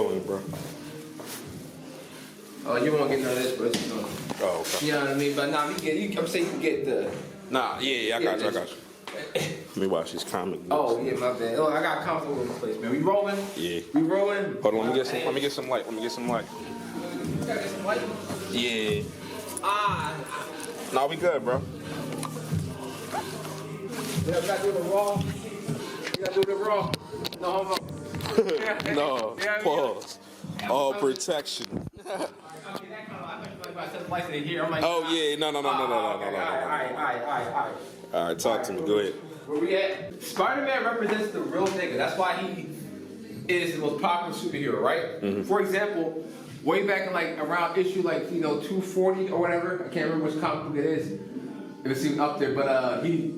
rolling, bro. Oh, you won't get none of this, bro. Oh, okay. You know what I mean? But nah, I'm saying you can get the. Nah, yeah, I got you. Let me watch these comic books. Oh yeah, my bad. Oh, I got comics all over the place, man. We rolling? Yeah. We rolling? Hold on, let me get some light. You gotta get some light? Yeah. Ah. Nah, we good, bro. We gotta do the raw. We gotta do the raw. No homo. No, Yeah, pause. All protection. Oh yeah, no. All right, talk to me. Go ahead. Where we at? Spider-Man represents the real nigga. That's why he is the most popular superhero, right? Mm-hmm. For example, way back in like around issue 240 or whatever. I can't remember which comic book it is. It was even up there, but he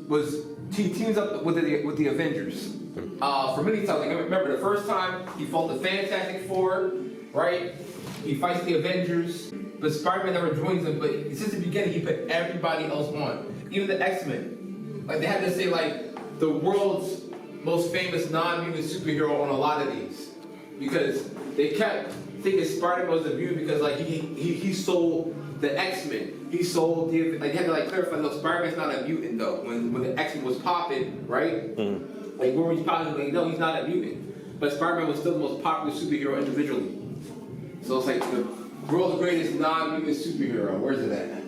teams up with the Avengers. For many times, like I remember the first time he fought the Fantastic Four, right? He fights the Avengers, but Spider-Man never joins them. But since the beginning, he put everybody else on, even the X-Men. Like they had to say like the world's most famous non-mutant superhero on a lot of these, because they kept thinking Spider-Man was the mutant because like he sold the X-Men. He sold the like they had to like clarify no, Spider-Man's not a mutant though. When the X-Men was popping, right? Like when he's popping, like no, he's not a mutant. But Spider-Man was still the most popular superhero individually. So it's like the world's greatest non-mutant superhero. Where's it at?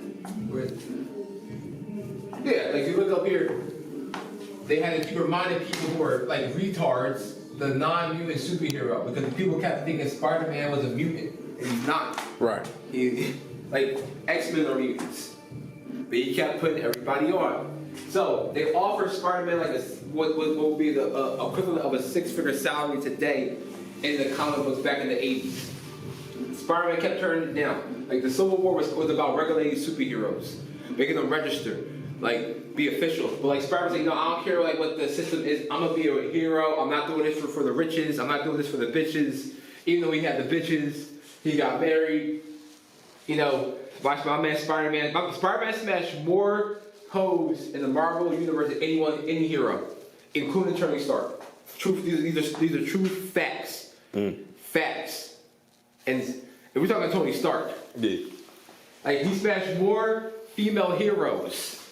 Yeah, like if you look up here, they had to keep reminding people who are like retards the non-mutant superhero because the people kept thinking Spider-Man was a mutant and he's not. Right. He, like X-Men are mutants, but he kept putting everybody on. So they offered Spider-Man like what would be the equivalent of a six-figure salary today in the comic books back in the 80s. Spider-Man kept turning it down. Like the Civil War was about regulating superheroes, making them register. Like, be official. But like Spider-Man said, I don't care like what the system is. I'm gonna be a hero. I'm not doing this for the riches. I'm not doing this for the bitches. Even though he had the bitches, he got married. You know, watch my man Spider-Man. Spider-Man smashed more hoes in the Marvel universe than any hero, including Tony Stark. Truth, these are true facts. Facts. And if we're talking Tony Stark, like he smashed more female heroes.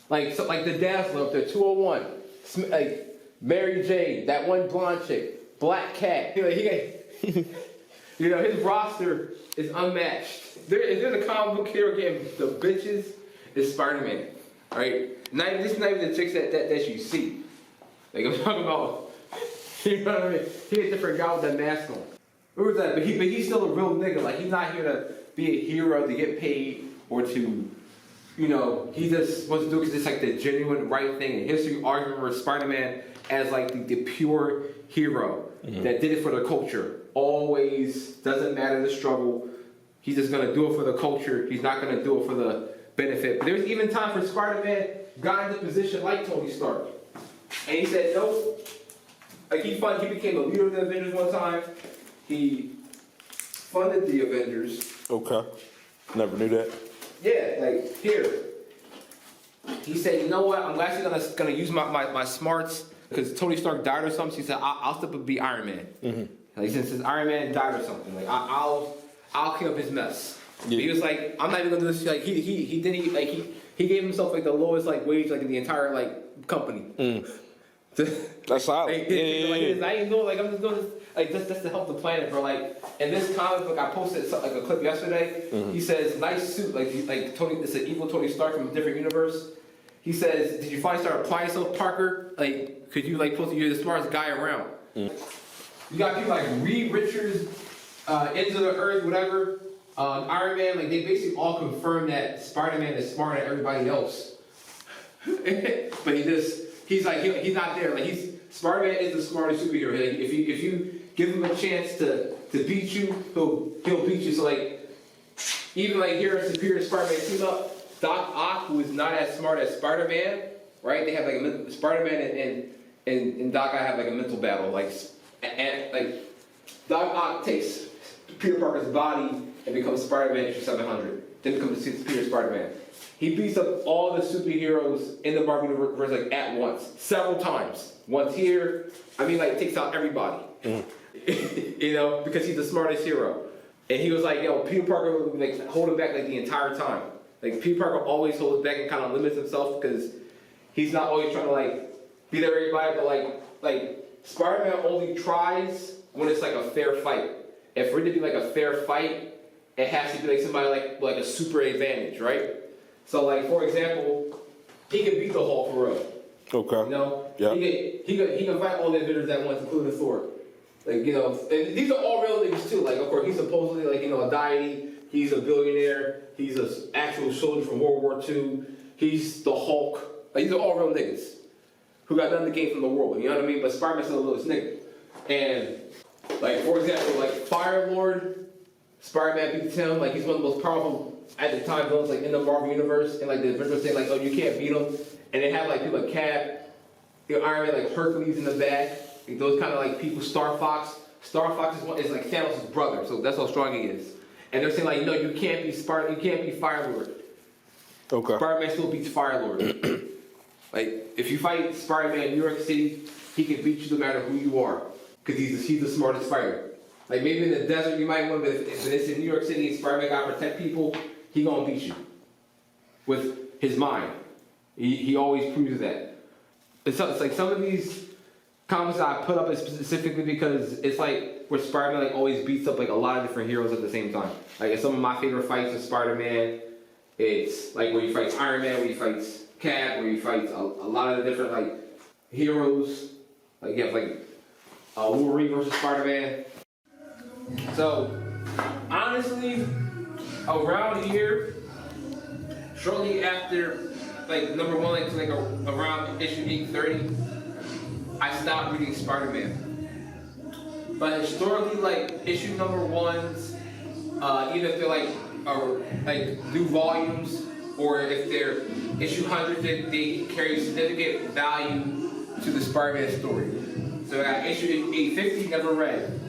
Like the Dazzler up there, 201. Like Mary Jane, that one blonde chick, Black Cat. His roster is unmatched. If there's a comic book hero getting the bitches, it's Spider-Man. Right? This is not even the chicks that you see. Like I'm talking about, you know what I mean? He's a different guy with that mask on. Who was that? But he's still a real nigga. Like he's not here to be a hero to get paid or to. He just wants to do it because it's like the genuine right thing. And history argument for Spider-Man as like the pure hero that did it for the culture. Always doesn't matter the struggle. He's just gonna do it for the culture. He's not gonna do it for the benefit. But there's even time for Spider-Man got into position like Tony Stark, and he said nope. Like he became a leader of the Avengers one time. He funded the Avengers. Okay. Never knew that. Yeah, like here. He said, you know what? I'm actually gonna use my smarts because Tony Stark died or something. So he said, I'll step up and be Iron Man. Like since Iron Man died or something, like I'll clean up his mess. Yeah. He was like, I'm not even gonna do this. Like he gave himself like the lowest like wage like in the entire like company. That's solid. I ain't doing like I'm just doing this like just to help the planet, bro. Like in this comic book, I posted like a clip yesterday. He says, "Nice suit." Like Tony, it's an evil Tony Stark from a different universe. He says, "Did you finally start applying yourself, Parker? Like, could you like post? You're the smartest guy around." You got people like Reed Richards, Into the Earth, whatever. Iron Man, like they basically all confirm that Spider-Man is smarter than everybody else. But he's not there. Like Spider-Man is the smartest superhero. Like if you give him a chance to beat you, he'll beat you. So like even like here in Superior Spider-Man team up, Doc Ock, who is not as smart as Spider-Man, right? They have like Spider-Man and Doc Ock have like a mental battle. Like Doc Ock takes Peter Parker's body and becomes Spider-Man issue 700. Then becomes the Superior Spider-Man. He beats up all the superheroes in the Marvel universe like at once, several times. Once here, takes out everybody. You know, because he's the smartest hero. And he was like, yo, Peter Parker would like hold him back like the entire time. Like Peter Parker always holds back and kind of limits himself because he's not always trying to like beat everybody, but like Spider-Man only tries when it's like a fair fight. And for it to be like a fair fight, it has to be like somebody like a super advantage, right? So like for example, he can beat the Hulk for real. Okay. You know? Yeah. He can fight all the Avengers at once, including Thor. Like, you know, and these are all real niggas too. Like, of course, he's supposedly like, you know, a deity. He's a billionaire. He's an actual soldier from World War II. He's the Hulk. Like, these are all real niggas who got nothing to gain from the world. You know what I mean? But Spider-Man's still the littlest nigga. And, like, for example, like, Fire-Lord, Spider-Man beats him. Like, he's one of the most powerful, at the time, villains, like, in the Marvel Universe. And, like, the Avengers saying, like, oh, you can't beat him. And they have, like, people like Cap, Iron Man, like, Hercules in the back. Like, those kind of, like, people. Star Fox. Star Fox is like Thanos' brother, so that's how strong he is. And they're saying, like, no, you can't be Fire-Lord. Okay. Spider-Man still beats Fire-Lord. Like, if you fight Spider-Man in New York City, he can beat you no matter who you are. Because he's the smartest fighter. Like, maybe in the desert you might win, but if it's in New York City and Spider-Man got to protect people, he gonna beat you. With his mind. He always proves that. It's like some of these comics I put up specifically because it's like where Spider-Man like always beats up like a lot of different heroes at the same time. Like some of my favorite fights with Spider-Man, it's like where he fights Iron Man, where he fights Cap, where he fights a lot of the different like heroes. Like you have like Wolverine versus Spider-Man. So honestly, around here, shortly after like number one, like around issue 830. I stopped reading Spider-Man. But historically, like issue number ones, even if they're like new volumes, or if they're issue 100, they carry significant value to the Spider-Man story. So I got issue 850, never read.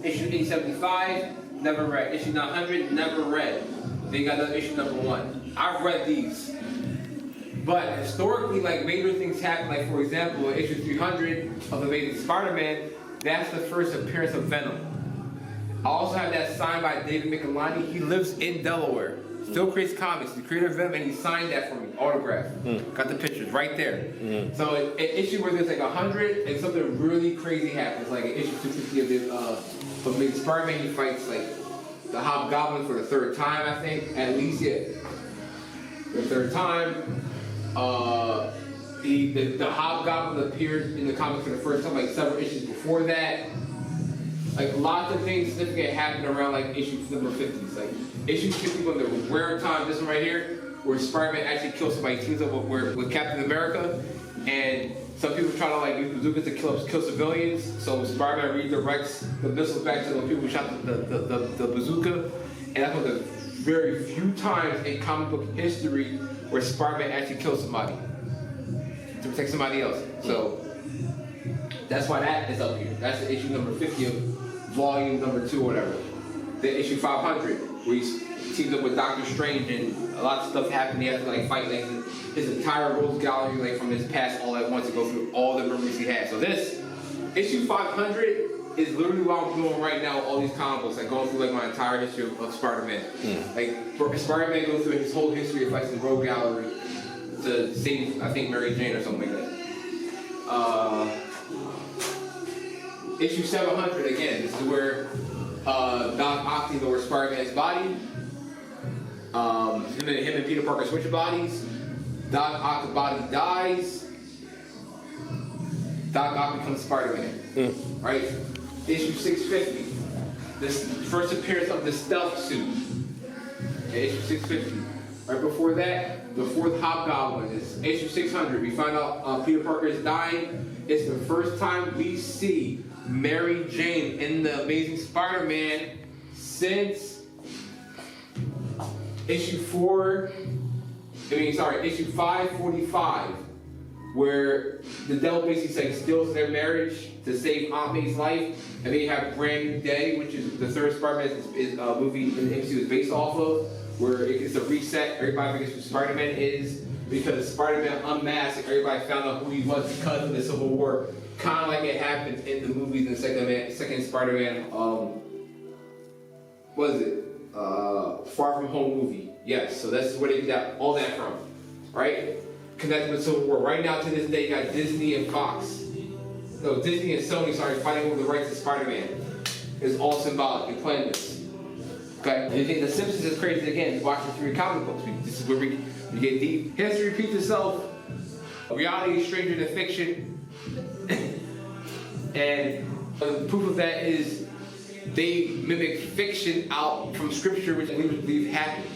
Issue 875, never read. Issue 900, never read. Then you got another issue number one. I've read these. But historically, like major things happen. Like for example, issue 300 of Amazing Spider-Man, that's the first appearance of Venom. I also have that signed by David Michelini. He lives in Delaware. Still creates comics. The creator of Venom, and he signed that for me, autograph. Got the pictures right there. So an issue where there's like 100 and something really crazy happens, like in issue 250 of Amazing Spider-Man, he fights like the Hobgoblin for the third time, I think, at least the third time. The Hobgoblin appeared in the comics for the first time, like several issues before that. Like lots of things significant happened around like issue number 50s. Like issue 50 when the rare time, this one right here, where Spider-Man actually kills somebody, teams up with Captain America, and some people try to like use bazookas to kill civilians. So Spider-Man redirects the missiles back to the people who shot the bazooka, and that's one of the very few times in comic book history where Spider-Man actually kills somebody to protect somebody else. So that's why that is up here. That's the issue number 50 of volume number 2 or whatever. Then issue 500, where he teams up with Doctor Strange and a lot of stuff happened. He has to like fight like his entire rogues gallery like from his past all at once to go through all the memories he has. So this issue 500 is literally what I'm doing right now with all these comic books, like going through like my entire history of Spider-Man. Like Spider-Man goes through his whole history of fighting the rogue gallery to save, I think, Mary Jane or something like that. Issue 700 again. This is where Doc Ock takes over Spider-Man's body. Him and Peter Parker switch bodies. Doc Ock's body dies. Doc Ock becomes Spider-Man. Right? Issue 650. This first appearance of the stealth suit. Issue 650. Right before that, the fourth Hobgoblin is issue 600. We find out Peter Parker is dying. It's the first time we see Mary Jane in the Amazing Spider-Man since issue 545, where the devil basically like steals their marriage to save Aunt May's life, and then you have Brand New Day, which is the third Spider-Man movie in the MCU is based off of, where it's a reset. Everybody forgets who Spider-Man is. because Spider-Man unmasked and everybody found out who he was because of the Civil War. Kind of like it happened in the movies in the second Spider-Man, what is it? Far From Home movie. Yes, so that's where they get all that from, right? Connected with Civil War. Right now, to this day, you got Disney and Fox. No, Disney and Sony, sorry, fighting over the rights to Spider-Man. It's all symbolic. They're playing this. Okay? And you think The Simpsons is crazy again, watching through comic books. This is where we get deep. History repeats itself. Reality is stranger than fiction. And the proof of that is they mimic fiction out from scripture, which we believe happened.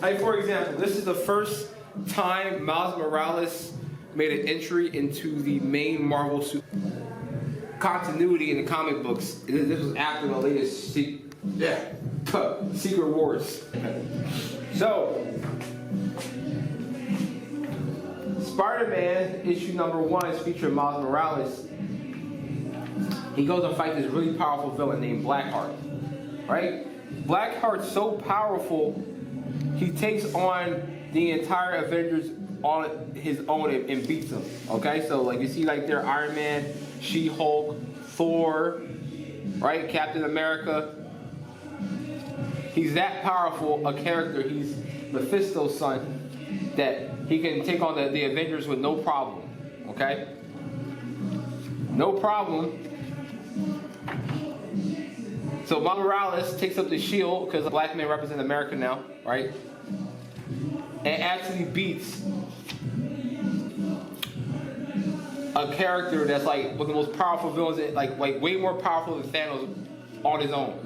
Like, for example, this is the first time Miles Morales made an entry into the main Marvel continuity in the comic books. This was after the latest Secret Wars. So, Spider-Man issue number 1 is featuring Miles Morales. He goes and fights this really powerful villain named Blackheart. Right? Blackheart's so powerful, he takes on the entire Avengers on his own and beats them. Okay, so like you see, like there, Iron Man, She-Hulk, Thor, right? Captain America. He's that powerful a character. He's Mephisto's son, that he can take on the Avengers with no problem. Okay, no problem. So Miles Morales takes up the shield because black men represent America now, right? And actually beats a character that's like one of the most powerful villains, like way more powerful than Thanos on his own.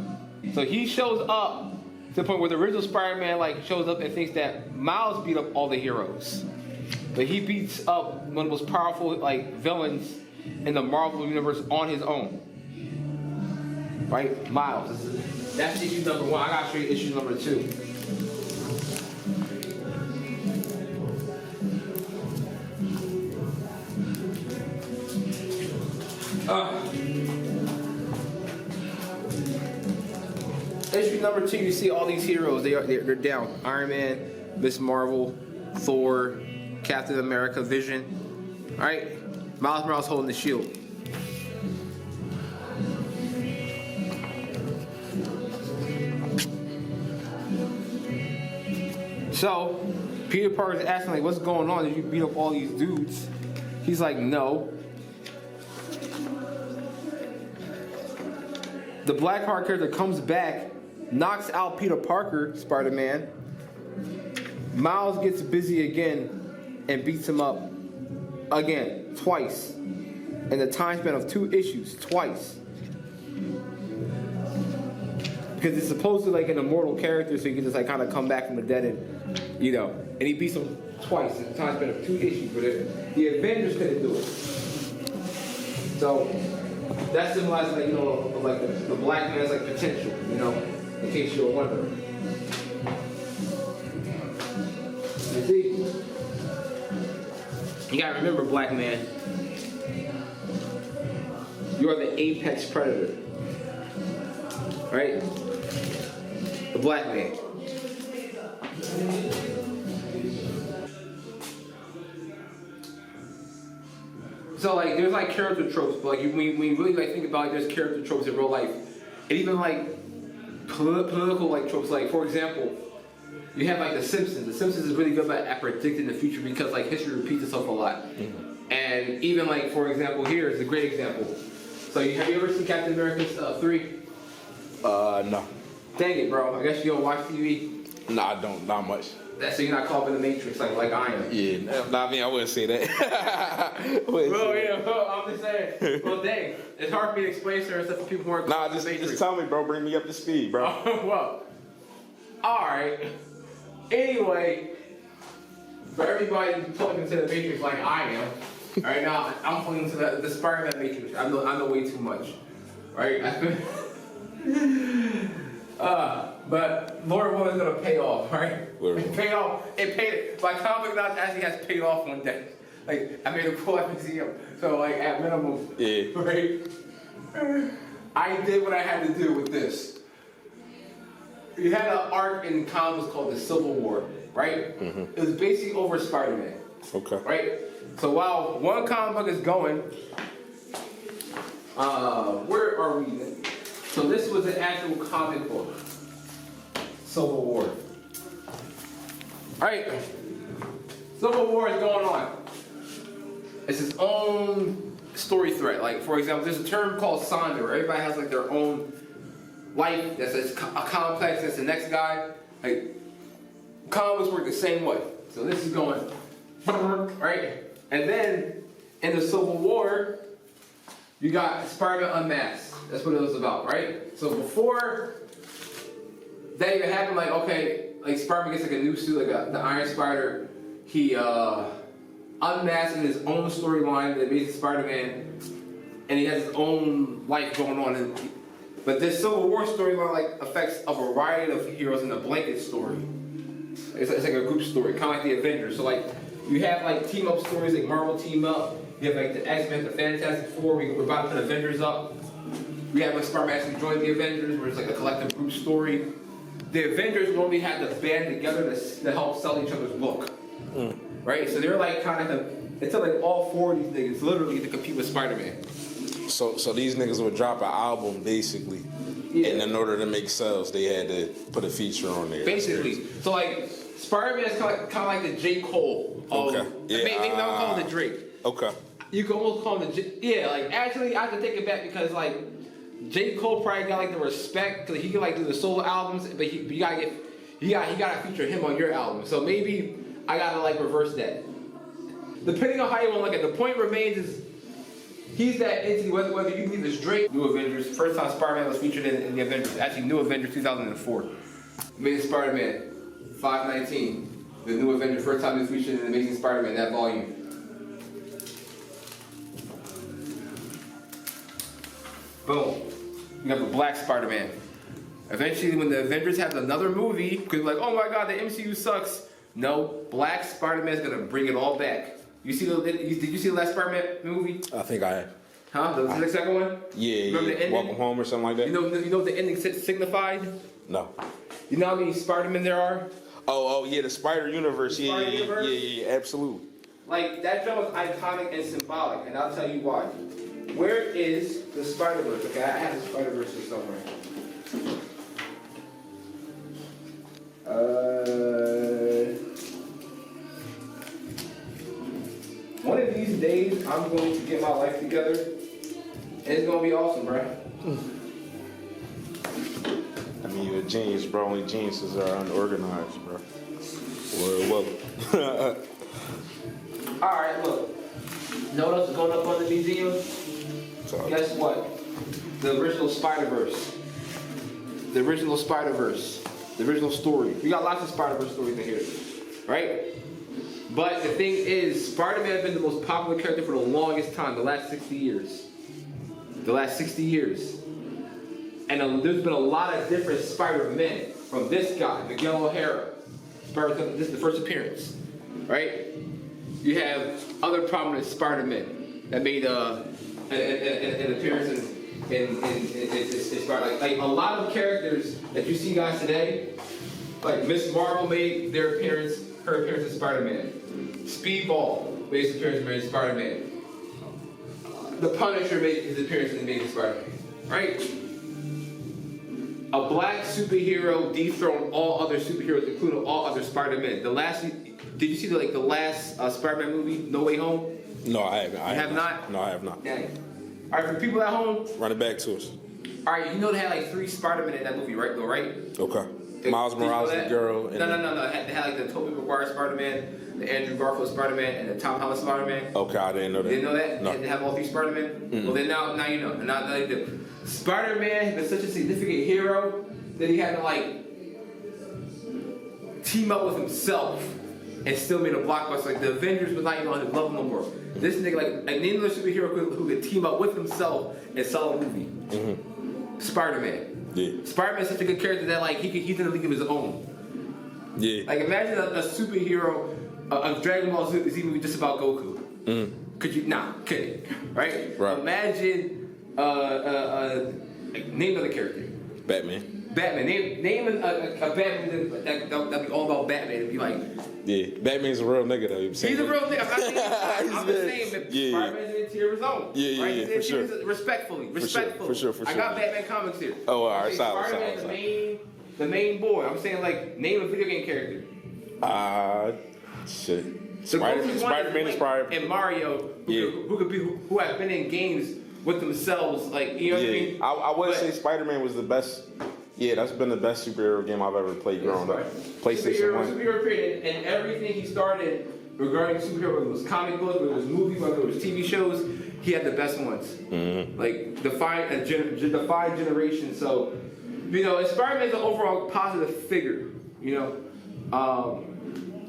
So he shows up to the point where the original Spider-Man like shows up and thinks that Miles beat up all the heroes, but he beats up one of the most powerful like villains in the Marvel universe on his own. Right, Miles. That's issue number 1. I gotta show you issue number 2. Issue number 2, you see all these heroes. They're down. Iron Man, Miss Marvel, Thor, Captain America, Vision. All right, Miles Morales holding the shield. So Peter Parker's asking like, "What's going on? Did you beat up all these dudes?" He's like, "No." The Blackheart character comes back, knocks out Peter Parker, Spider-Man. Miles gets busy again and beats him up again, twice. In the time span of 2 issues, twice. Because it's supposed to like an immortal character, so he can just like kind of come back from the dead and, you know. And he beats him twice in the time span of 2 issues, but the Avengers couldn't do it. So that symbolizes like, you know, like the black man's like potential, you know, in case you're wondering. You see? You gotta remember, black man, you are the apex predator. Right? The black man. So like there's like character tropes, but like when you really like think about it, there's character tropes in real life. And even like political like tropes, like for example, you have like The Simpsons. The Simpsons is really good at predicting the future because like history repeats itself a lot. Mm-hmm. And even like for example here is a great example. So have you ever seen Captain America 3? No. Dang it, bro. I guess you don't watch TV. Nah, I don't. Not much. So you're not caught up in the Matrix like I am. Yeah. Nah, I mean, I wouldn't say that. I'm just saying. Well, dang. It's hard for me to explain certain stuff to people who aren't caught up in the Matrix. Just tell me, bro. Bring me up to speed, bro. Well. Alright. Anyway. For everybody who's plugged into the Matrix like I am. Right now, I'm plugged into the Spider-Man Matrix. I know way too much. Right? But Lord willing, it's gonna pay off, right? It paid off. It paid. My comic knowledge actually has paid off one day. Like I made a cool museum, so like at minimum, yeah. Right? I did what I had to do with this. You had an arc in comics called the Civil War. right? It was basically over Spider-Man. Okay. Right? So while one comic book is going, where are we then? So this was an actual comic book. Civil War. Alright. Civil War is going on. It's its own story thread. Like, for example, there's a term called Sonder, where everybody has like their own life that's a complex, that's the next guy. Like, comics work the same way. So this is going, right? And then, in the Civil War, you got Spider-Man Unmasked. That's what it was about, right? So before that even happened, like, okay, like Spider-Man gets like a new suit, like the Iron Spider. He unmasked in his own storyline, the Amazing Spider-Man, and he has his own life going on. But this Civil War storyline like affects a variety of heroes in a blanket story. It's like a group story, kind of like the Avengers. So like you have like team up stories, like Marvel team up. You have like the X-Men, the Fantastic Four. We're about to put Avengers up. We have like Spider-Man actually join the Avengers, where it's like a collective group story. The Avengers normally had to band together to help sell each other's book. Right? So they're like kind of, it's like all four of these niggas literally to compete with Spider-Man. So these niggas would drop an album basically, and in order to make sales, they had to put a feature on there. Basically, so like Spider-Man is kind of like the J. Cole. Okay. Yeah. Maybe not call him the Drake. Okay. You can almost call him like actually I have to take it back because like J. Cole probably got like the respect because he can like do the solo albums, but you gotta feature him on your album. So maybe I gotta like reverse that. Depending on how you want to look at it, the point remains is he's that entity, whether you believe it's Drake. New Avengers, first time Spider-Man was featured in the Avengers. Actually, New Avengers 2004. Amazing Spider-Man 519. The New Avengers, first time he was featured in Amazing Spider-Man, that volume. Boom. You have the Black Spider-Man. Eventually, when the Avengers have another movie, because like, oh my god, the MCU sucks. No, Black Spider-Man is gonna bring it all back. Did you see the last Spider-Man movie? I think I have. Huh? The second one? Yeah, Remember the ending? Welcome Home or something like that? You know what the ending signified? No. You know how many Spider-Men there are? Oh, yeah, the Spider Universe. Yeah, absolutely. Like, that film is iconic and symbolic, and I'll tell you why. Where is the Spider-Verse? Okay, I have the Spider-Verse here somewhere. One of these days, I'm going to get my life together, and it's going to be awesome, bro. I mean, you're a genius, bro. Only geniuses are unorganized, bro. Well. Alright, look. Know what else is going up on the museum? Guess what? The original Spider-Verse. The original Spider-Verse. The original story. We got lots of Spider-Verse stories in here. Right? But the thing is, Spider-Man has been the most popular character for the longest time, the last 60 years. The last 60 years. And there's been a lot of different Spider-Men. From this guy, Miguel O'Hara. This is the first appearance. Right? You have other prominent Spider-Men that made an appearance in Spider-Man. Like a lot of characters that you see guys today, like Miss Marvel made her appearance in Spider-Man. Speedball made his appearance in Spider-Man. The Punisher made his appearance in Amazing Spider-Man. Right? A black superhero dethroned all other superheroes, including all other Spider-Men. Did you see the last Spider-Man movie, No Way Home? No, I haven't. I have not? No, I have not. Dang. All right, for people at home. Run it back to us. All right, you know they had like 3 Spider-Men in that movie, right? Okay. Miles Morales, the girl. No. They had like the Tobey Maguire Spider-Man, the Andrew Garfield Spider-Man, and the Tom Holland Spider-Man. Okay, I didn't know that. You didn't know that? No. They have all 3 Spider-Men? Mm-hmm. Well, then now you know. Now they do. Spider-Man has been such a significant hero that he had to like team up with himself and still made a blockbuster. Like the Avengers was not even on his level no more. This nigga, like name another superhero who could team up with himself and sell a movie. Mm-hmm. Spider-Man. Yeah. Spider-Man is such a good character that like he's in a league of his own. Yeah. Like imagine a superhero, a Dragon Ball Z movie just about Goku. Mm. Could you? Nah, kidding. Right? Right. Imagine name another character. Batman. Batman. Name a Batman that'd be all about Batman. It'd be like, yeah, Batman's a real nigga though. He's a real nigga. I'm just saying that Spider-Man's in tier of his own. Yeah, right? yeah, for sure. Respectfully. For sure. I got Batman comics here. Oh, all right, Spider-Man's the main boy. I'm saying like name a video game character. Shit. Spider-Man is probably and Mario, who have been in games with themselves, like you know what I mean. I would say Spider-Man was the best. Yeah, that's been the best superhero game I've ever played growing up. PlayStation 1. Superhero period, and everything he started regarding superhero, whether it was comic books, whether it was movies, whether it was TV shows, he had the best ones. Mm-hmm. Like defined generation. So, you know, Spider-Man's an overall positive figure. You know,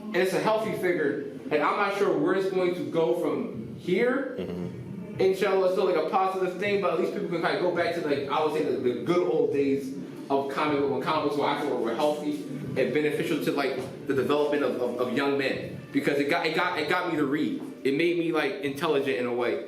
and it's a healthy figure. And I'm not sure where it's going to go from here. Mm-hmm. Inshallah, it's still like a positive thing, but at least people can kind of go back to like I would say the good old days of comic book when comic books were healthy and beneficial to like the development of young men, because it got me to read. It made me like intelligent in a way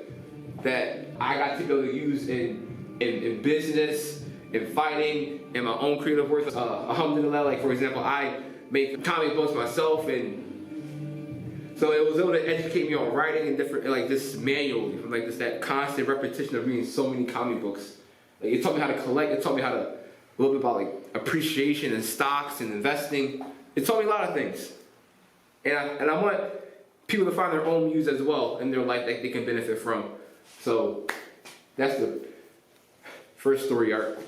that I got to be able to use in business, in fighting, in my own creative work. Alhamdulillah, like for example, I make comic books myself, and so it was able to educate me on writing and different, like this manually, from like that constant repetition of reading so many comic books. Like it taught me how to collect. It taught me how to a little bit about like appreciation and stocks and investing. It taught me a lot of things, and I want people to find their own muse as well in their life that they can benefit from. So that's the first story arc.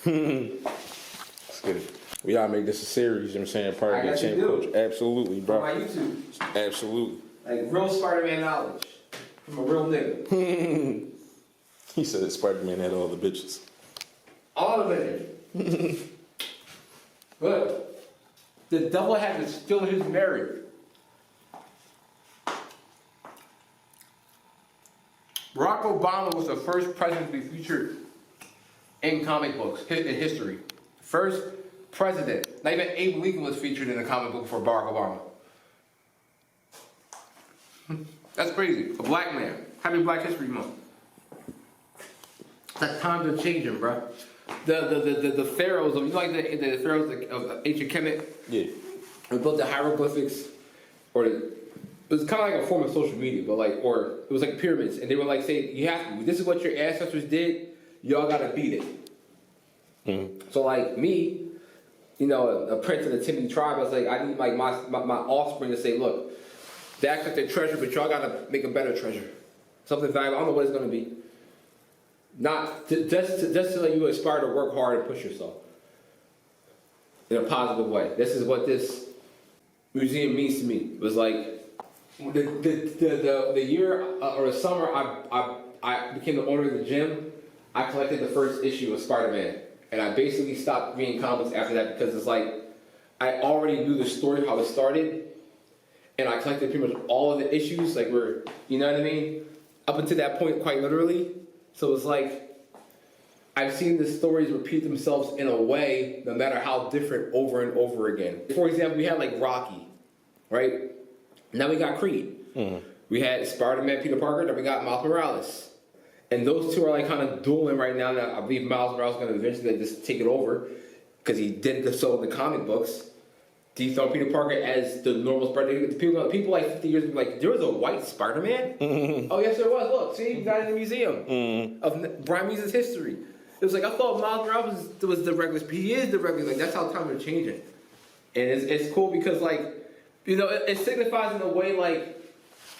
Let's get it. We gotta make this a series, you know what I'm saying? Part of the champ coach. Absolutely, bro. On my YouTube. Absolutely. Like real Spider-Man knowledge from a real nigga. He said Spider-Man had all the bitches. All of it. But the devil had to steal his marriage. Barack Obama was the first president to be featured in comic books in history. First president. Not even Abe Lincoln was featured in a comic book for Barack Obama. That's crazy. A black man. Happy Black History Month. That times are changing, bro. The pharaohs of, you know, like the pharaohs of ancient Kemet? Yeah. They built the hieroglyphics, or it was kind of like a form of social media, but like, or it was like pyramids, and they were like saying, you have to, this is what your ancestors did, y'all gotta beat it. Mm-hmm. So like me, you know, a prince of the Timothy tribe, I was like, I need like my offspring to say, look, that's like their treasure, but y'all gotta make a better treasure. Something valuable, I don't know what it's gonna be. Not just to let you aspire to work hard and push yourself in a positive way. This is what this museum means to me. It was like the year or the summer I became the owner of the gym. I collected the first issue of Spider-Man, and I basically stopped reading comics after that because it's like I already knew the story, how it started, and I collected pretty much all of the issues, like you know what I mean, up until that point, quite literally. So it's like I've seen the stories repeat themselves in a way, no matter how different, over and over again. For example, we had like Rocky, right? Now we got Creed. Mm-hmm. We had Spider-Man, Peter Parker, then we got Miles Morales. And those two are like kind of dueling right now. That I believe Miles Morales is going to eventually just take it over because he did so in the comic books. Dethrone Peter Parker as the normal Spider-Man. People like 50 years ago, like, there was a white Spider-Man? Mm-hmm. Oh, yes, there was. Look, see, we got it in the museum of Brian Meese's history. It was like, I thought Miles Morales was the regular. He is the regular. Like, that's how times are changing. And it's cool because, like, you know, it signifies in a way, like,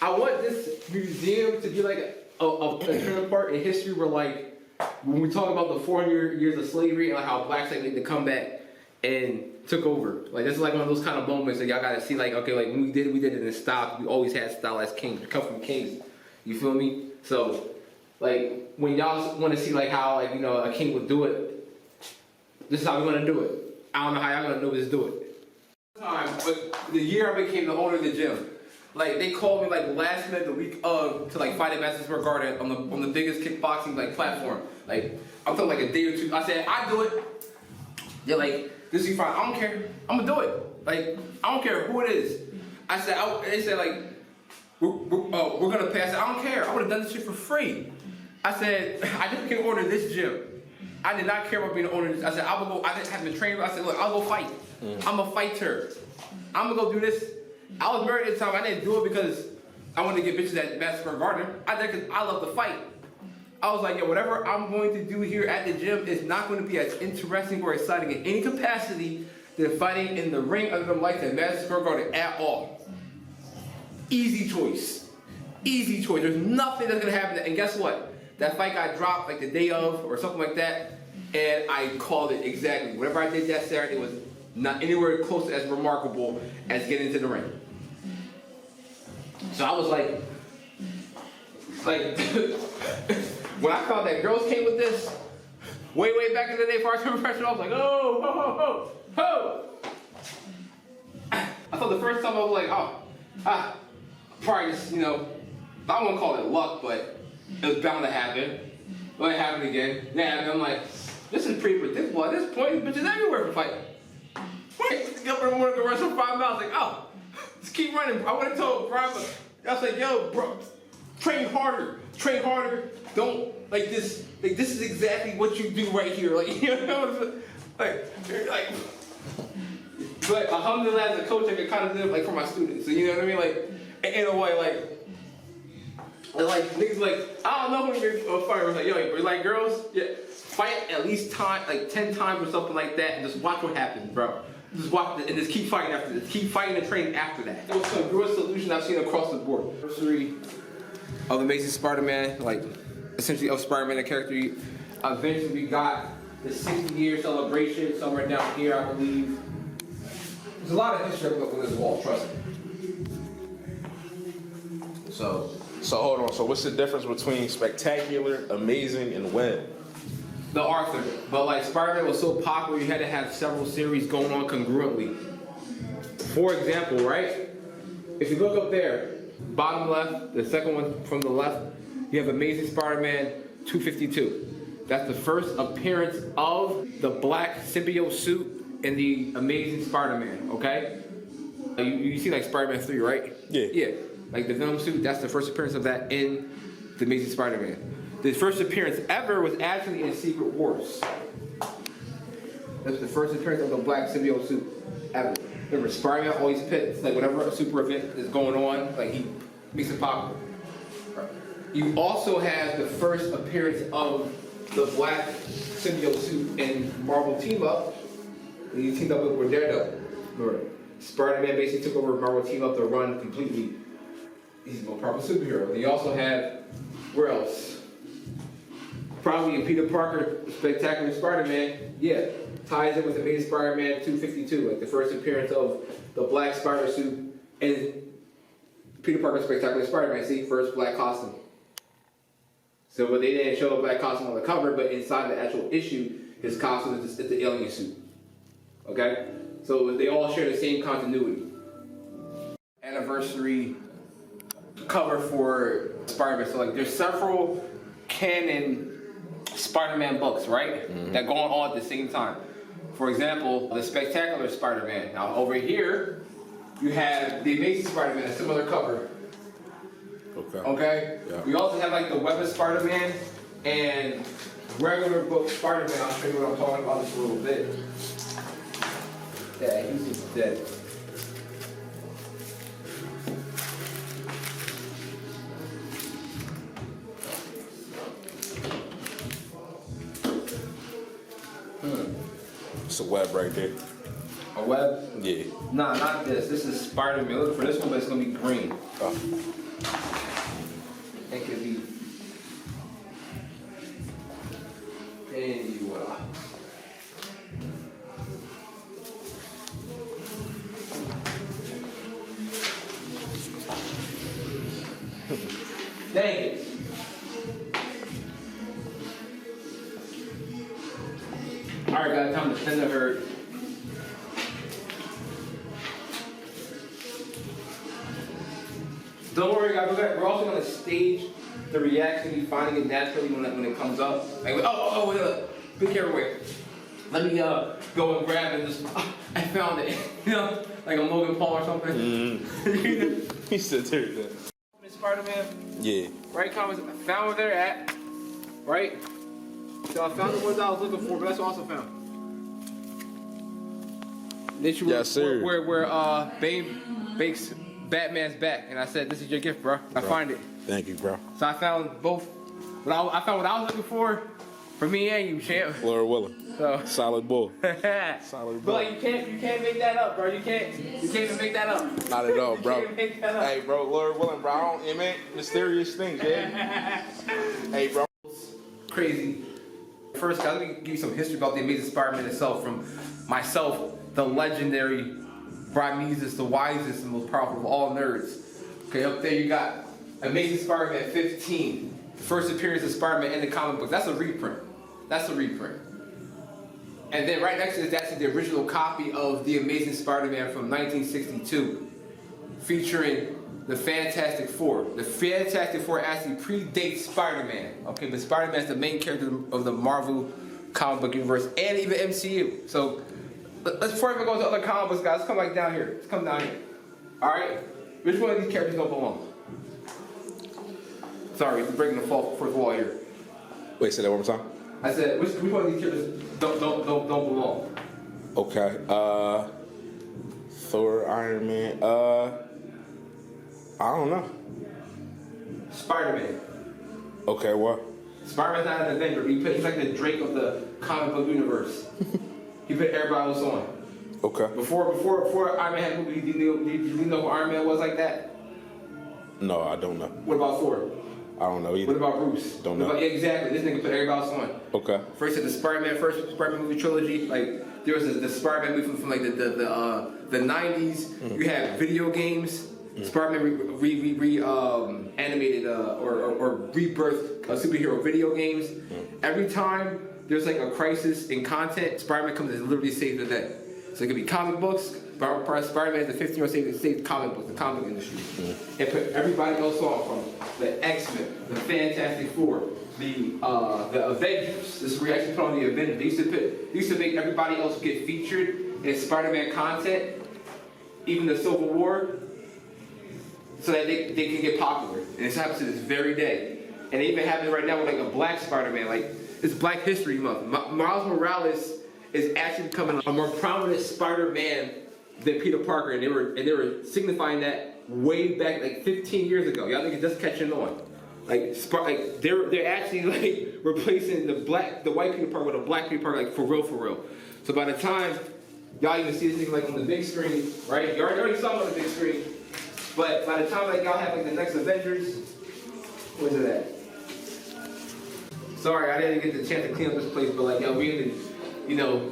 I want this museum to be like a turning part in history where, like, when we talk about the 400 years of slavery and like how blacks like to come back and took over. Like, this is like one of those kind of moments that y'all gotta see, like, okay, like when we did it in style. We always had style as kings. We come from kings. You feel me? So, like, when y'all want to see like how, like, you know, a king would do it, this is how we're gonna do it. I don't know how y'all gonna do this, do it. But the year I became the owner of the gym, like, they called me like last minute the week of to like fight at Madison Square Garden on the biggest kickboxing like platform. Like, I'm talking like a day or two. I said, I do it. They're like, this is fine. I don't care. I'm gonna do it. Like, I don't care who it is. I said, they said like, we're gonna pass it. I don't care. I would have done this shit for free. I said, I just can order this gym. I did not care about being the owner. I said, I will go. I didn't have been trained. I said, look, I'll go fight. I'm a fighter. I'm gonna go do this. I was married at the time. I didn't do it because I wanted to get bitches at Madison Square Garden. I did it because I love to fight. I was like, yo, whatever I'm going to do here at the gym is not going to be as interesting or exciting in any capacity than fighting in the ring under the lights at Madison Square Garden at all. Easy choice. Easy choice. There's nothing that's gonna happen. And guess what? That fight got dropped like the day of or something like that, and I called it exactly. Whatever I did that Saturday was not anywhere close to as remarkable as getting into the ring. So I was like, when I found that girls came with this, way back in the day, first impression, I was like, oh, ho, ho, ho, ho. I thought the first time I was like, probably just, I won't call it luck, but it was bound to happen. But it happened again. Yeah, and I'm like, this is pretty predictable. At this point, bitches everywhere for fighting. Wait, get up in the morning to run some 5 miles. Like, oh, just keep running. I would have told Brian, I was like, yo, bro, train harder. Don't, this is exactly what you do right here. But alhamdulillah, as a coach, I could kind of do it for my students. So you know what I mean? In a way, niggas I don't know when you're a fighter. Like, yo, girls, yeah, fight at least 10 times or something like that, and just watch what happens, bro. Just watch it, and just keep fighting after this. Keep fighting and training after that. It was some real solution I've seen across the board. Anniversary of Amazing Spider-Man, essentially of Spider-Man, the character. Eventually, we got the 60-year celebration somewhere down here, I believe. There's a lot of history up on this wall, trust me. So hold on. So what's the difference between spectacular, amazing, and when? The Arthur. But Spider-Man was so popular, you had to have several series going on congruently. For example, right? If you look up there, bottom left, the second one from the left, you have Amazing Spider-Man 252. That's the first appearance of the black symbiote suit in the Amazing Spider-Man, okay? You see Spider-Man 3, right? Yeah. Yeah. The Venom suit, that's the first appearance of that in the Amazing Spider-Man. The first appearance ever was actually in Secret Wars. That's the first appearance of the black symbiote suit ever. Remember, Spider-Man always pits, whenever a super event is going on, he makes it popular. You also have the first appearance of the black symbiote suit in Marvel Team Up. And you teamed up with Daredevil. Remember, Spider-Man basically took over Marvel Team Up to run completely. He's a proper superhero. And you also have, where else? Probably in Peter Parker, Spectacular Spider-Man, yeah, ties in with Amazing Spider-Man 252, the first appearance of the black spider suit in Peter Parker, Spectacular Spider-Man. See, first black costume. So, but they didn't show a black costume on the cover, but inside the actual issue, his costume is the alien suit. Okay, so they all share the same continuity. Anniversary cover for Spider-Man. So there's several canon Spider-Man books, right? Mm-hmm. That go on at the same time. For example, the Spectacular Spider-Man. Now over here, you have the Amazing Spider-Man, a similar cover. Okay? Yeah. We also have the Web of Spider-Man and regular book Spider-Man. I'll show you what I'm talking about just a little bit. Yeah, he's just dead. It's a web right there. A web? Yeah. Nah, not this. This is Spider-Man. Look for this one, but it's gonna be green. Oh. It could be. And you Dang it. Alright guys, time to send the herd. Don't worry guys, we're also going to stage the reaction, you finding it naturally when it comes up. Wait, be careful, wait. Let me go and grab it and just, I found it. Like a Logan Paul or something. Mm-hmm. He said there. Spider-Man? Yeah. Right comments, I found where they're at. Right? So I found the ones I was looking for, but that's what I also found. Then she Yes, sir. where Bane bakes Batman's back, and I said, "This is your gift, bro." I find it. Thank you, bro. So I found both. I found what I was looking for me and you, champ. Lord willing. So Solid bull. Solid bull. But like, you can't make that up, bro. You can't even make that up. Not at all, bro. You can't make that up. Hey, bro, Lord willing, bro. I don't, it meant mysterious things, yeah. Hey, bro. Crazy. First, guys, let me give you some history about the Amazing Spider-Man itself from myself, the legendary Brimeses, the wisest and most powerful of all nerds. Okay, up there you got Amazing Spider-Man 15. The first appearance of Spider-Man in the comic book. That's a reprint. That's a reprint. And then right next to it, that's the original copy of The Amazing Spider-Man from 1962, featuring the Fantastic Four. The Fantastic Four actually predates Spider-Man. Okay, but Spider-Man is the main character of the Marvel comic book universe and even MCU. So let's before we go to other comic books, guys, let's come back down here. Let's come down here. All right, which one of these characters don't belong? Sorry, we're breaking the fourth wall here. Wait, say that one more time. I said, which one of these characters don't belong? Okay. Thor, Iron Man. I don't know. Spider-Man. Okay, what? Spider-Man's not an Avenger. He's like the Drake of the comic book universe. He put everybody else on. Okay. Before Iron Man had a movie, did you know who Iron Man was like that? No, I don't know. What about Thor? I don't know either. What about Bruce? Don't know. Yeah, exactly. This nigga put everybody else on. Okay. First, the first Spider-Man movie trilogy. Like there was the Spider-Man movie from like the 90s. Mm-hmm. You had video games. Mm-hmm. Spider-Man animated or rebirth superhero video games. Mm-hmm. Every time there's like a crisis in content, Spider-Man comes and literally saves the day. So it could be comic books. Spider-Man is the 15-year-old saved comic books, the comic industry, and put everybody else on from the X-Men, the Fantastic Four, the Avengers. This is where we actually put on the Avengers. They used to make everybody else get featured in Spider-Man content, even the Civil War, so that they can get popular. And this happens to this very day. And it even happens right now with like a black Spider-Man. Like it's Black History Month. Miles Morales is actually becoming a more prominent Spider-Man than Peter Parker, and they were signifying that way back like 15 years ago. Y'all think it's just catching on? Like they're actually like replacing the white Peter Parker with a black Peter Parker, like for real. So by the time y'all even see this thing like on the big screen, right? You already saw it on the big screen, but by the time like y'all have like the next Avengers, where's it at? Sorry, I didn't get the chance to clean up this place, but like y'all we in the,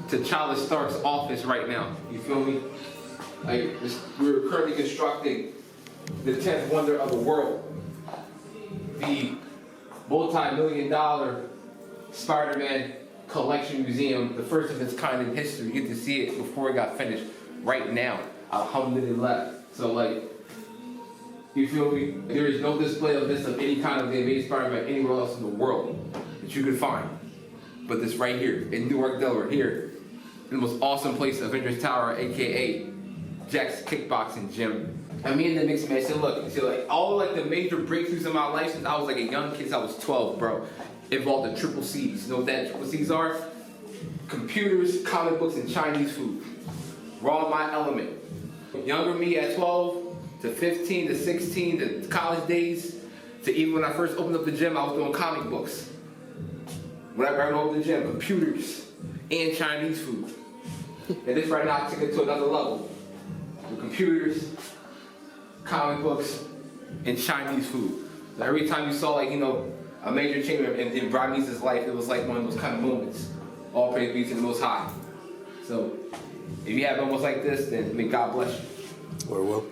T'Challa Stark's office right now. You feel me? Like we're currently constructing the 10th wonder of the world, the multi-million-dollar Spider-Man collection museum, the first of its kind in history. You get to see it before it got finished. Right now, alhamdulillah. So like, you feel me? There is no display of this of any kind of the Amazing Spider-Man anywhere else in the world that you could find. But this right here, in Newark, Delaware, here, in the most awesome place, Avengers Tower, aka Jack's Kickboxing Gym. And me and the mixed man said, look, like all like the major breakthroughs in my life since I was like a young kid, since I was 12, bro, involved in triple C's. You know what that triple C's are? Computers, comic books, and Chinese food. Raw my element. Younger me at 12, to 15, to 16, to college days, to even when I first opened up the gym, I was doing comic books. When I opened the gym, computers and Chinese food. And this right now, I took it to another level. With computers, comic books, and Chinese food. So every time you saw like, a major change in Brimese's life, it was like one of those kind of moments. All praise be to the Most High. So if you have moments like this, then may God bless you. Well.